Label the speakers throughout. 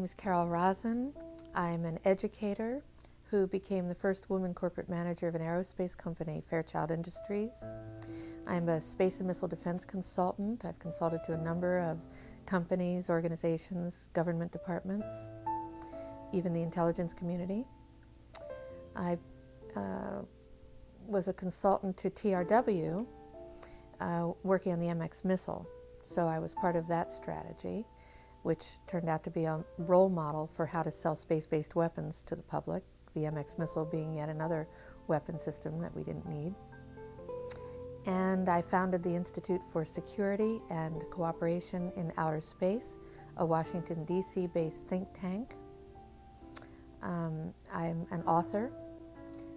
Speaker 1: is Carol Rosen. I'm an educator who became the first woman corporate manager of an aerospace company, Fairchild Industries. I'm a space and missile defense consultant. I've consulted to a number of companies, organizations, government departments, even the intelligence community. I was a consultant to TRW, working on the MX missile. So I was part of that strategy, which turned out to be a role model for how to sell space-based weapons to the public, the MX missile being yet another weapon system that we didn't need. And I founded the Institute for Security and Cooperation in Outer Space, a Washington, D.C. based think tank. I'm an author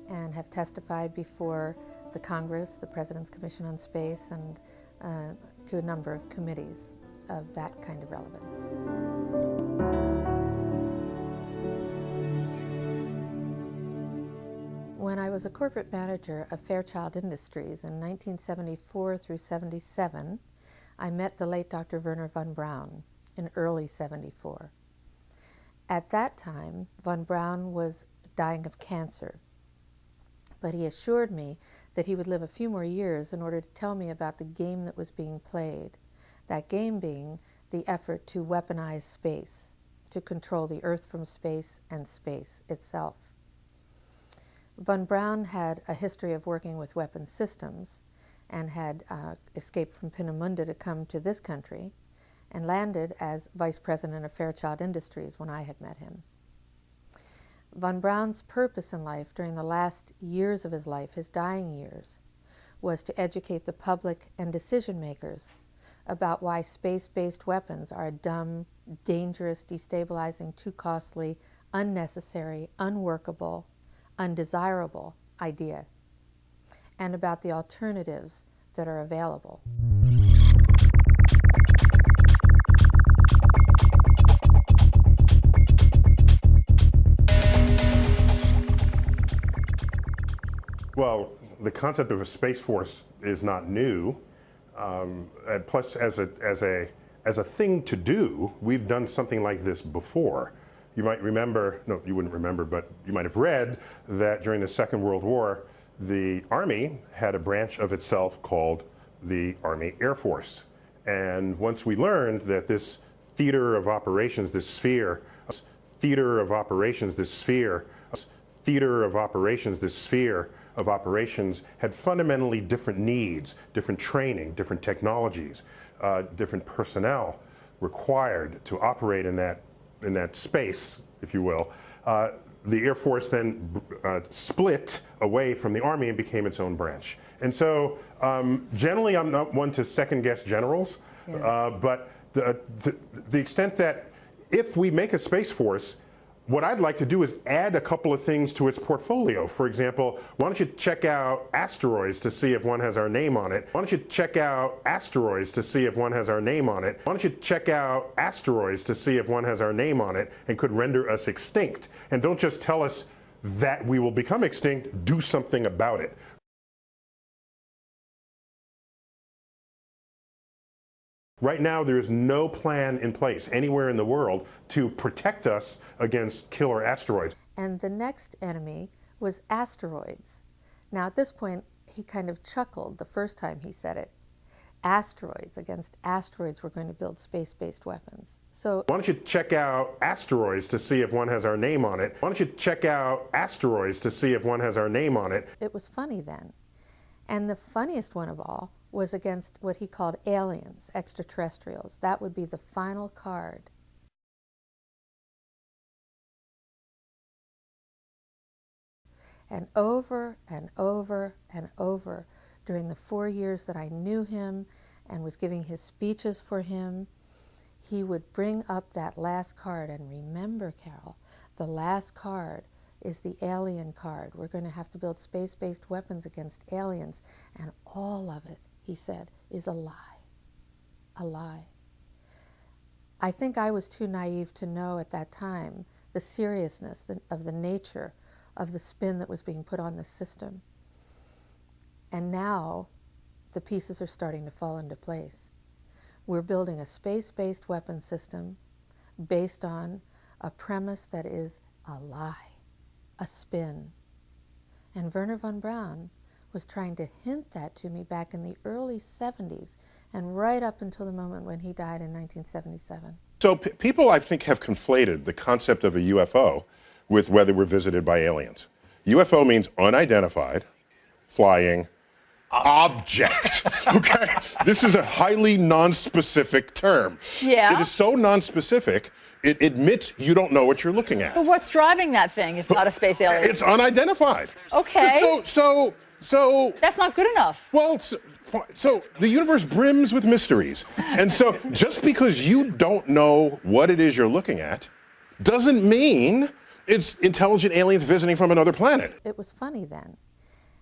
Speaker 1: and have testified before the Congress, the President's Commission on Space, and to a number of committees of that kind of relevance. When I was a corporate manager of Fairchild Industries in 1974 through 77, I met the late Dr. Werner von Braun in early 74. At that time, von Braun was dying of cancer, but he assured me that he would live a few more years in order to tell me about the game that was being played, that game being the effort to weaponize space, to control the Earth from space and space itself. Von Braun had a history of working with weapon systems and had escaped from Peenemünde to come to this country and landed as vice president of Fairchild Industries when I had met him. Von Braun's purpose in life during the last years of his life, his dying years, was to educate the public and decision makers about why space-based weapons are a dumb, dangerous, destabilizing, too costly, unnecessary, unworkable, undesirable idea, and about the alternatives that are available.
Speaker 2: Well, the concept of a space force is not new. And plus, as a thing to do, we've done something like this before. You might remember, no, you wouldn't remember, but you might have read that during the Second World War, the Army had a branch of itself called the Army Air Force. And once we learned that this theater of operations, this sphere of operations had fundamentally different needs, different training, different technologies, different personnel required to operate in that space, if you will. The Air Force then split away from the Army and became its own branch. And so generally I'm not one to second guess generals, but the extent that if we make a space force, what I'd like to do is add a couple of things to its portfolio. For example, why don't you check out asteroids to see if one has our name on it? Why don't you check out asteroids to see if one has our name on it? Why don't you check out asteroids to see if one has our name on it and could render us extinct? And don't just tell us that we will become extinct, do something about it. Right now, there is no plan in place anywhere in the world to protect us against killer asteroids.
Speaker 1: And the next enemy was asteroids. Now, at this point, he kind of chuckled the first time he said it. Asteroids, against asteroids, we're going to build space-based weapons. So
Speaker 2: why don't you check out asteroids to see if one has our name on it? Why don't you check out asteroids to see if one has our name on it?
Speaker 1: It was funny then. And the funniest one of all was against what he called aliens, extraterrestrials. That would be the final card. And over and over and over during the 4 years that I knew him and was giving his speeches for him, he would bring up that last card. And remember, Carol, the last card is the alien card. We're going to have to build space-based weapons against aliens. And all of it, he said, is a lie. A lie. I think I was too naive to know at that time the seriousness of the nature of the spin that was being put on the system. And now the pieces are starting to fall into place. We're building a space-based weapon system based on a premise that is a lie, a spin. And Werner von Braun was trying to hint that to me back in the early 70s and right up until the moment when he died in 1977.
Speaker 2: So people, I think, have conflated the concept of a UFO with whether we're visited by aliens. UFO means unidentified, flying object. Okay? This is a highly nonspecific term.
Speaker 3: Yeah.
Speaker 2: It is so nonspecific, it admits you don't know what you're looking at.
Speaker 3: But what's driving that thing if not a space alien?
Speaker 2: It's unidentified.
Speaker 3: Okay.
Speaker 2: So
Speaker 3: That's not good enough.
Speaker 2: well, so the universe brims with mysteries. And so just because you don't know what it is you're looking at doesn't mean it's intelligent aliens visiting from another planet.
Speaker 1: It was funny then.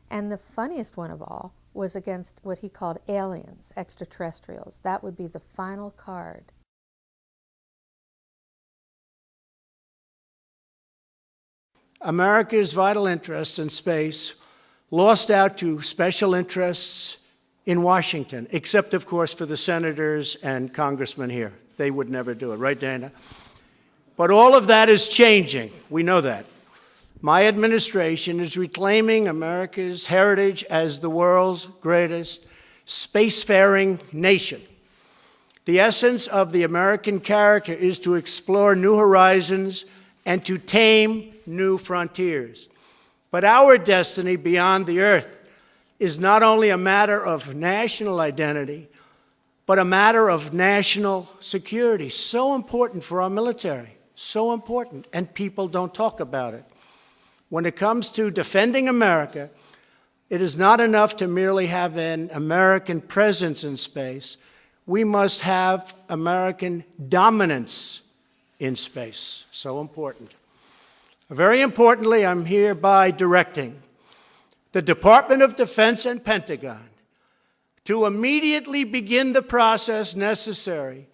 Speaker 1: And the funniest one of all was against what he called aliens, extraterrestrials. That would be the final card.
Speaker 4: America's vital interests in space lost out to special interests in Washington, except, of course, for the senators and congressmen here. They would never do it, right, Dana? But all of that is changing. We know that. My administration is reclaiming America's heritage as the world's greatest spacefaring nation. The essence of the American character is to explore new horizons and to tame new frontiers. But our destiny beyond the Earth is not only a matter of national identity, but a matter of national security. So important for our military, so important, and people don't talk about it. When it comes to defending America, it is not enough to merely have an American presence in space. We must have American dominance in space. So important. Very importantly, I'm hereby directing the Department of Defense and Pentagon to immediately begin the process necessary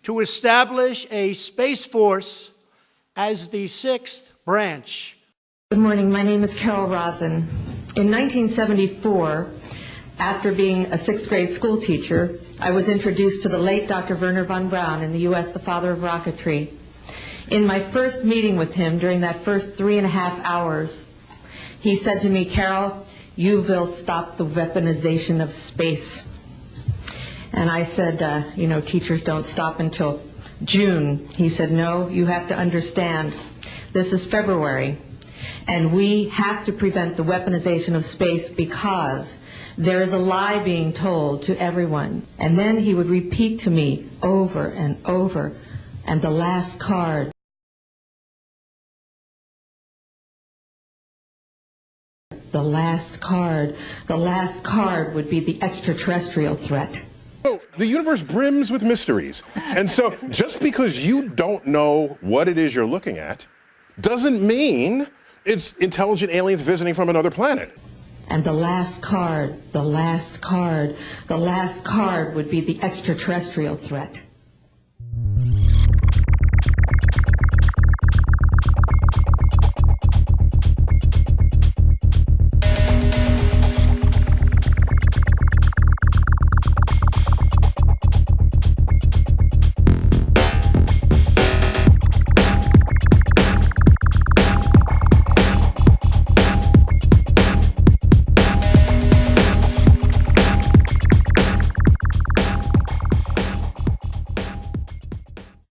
Speaker 4: to establish a Space Force as the sixth branch.
Speaker 5: Good morning. My name is Carol Rosen. In 1974, after being a sixth grade school teacher, I was introduced to the late Dr. Werner von Braun in the U.S., the father of rocketry. In my first meeting with him, during that first 3.5 hours, he said to me, "Carol, you will stop the weaponization of space." And I said, teachers don't stop until June. He said, "No, you have to understand. This is February. And we have to prevent the weaponization of space because there is a lie being told to everyone." And then he would repeat to me over and over, and the last card. The last card would be the extraterrestrial threat.
Speaker 2: So the universe brims with mysteries. And so just because you don't know what it is you're looking at doesn't mean it's intelligent aliens visiting from another planet.
Speaker 5: And the last card would be the extraterrestrial threat.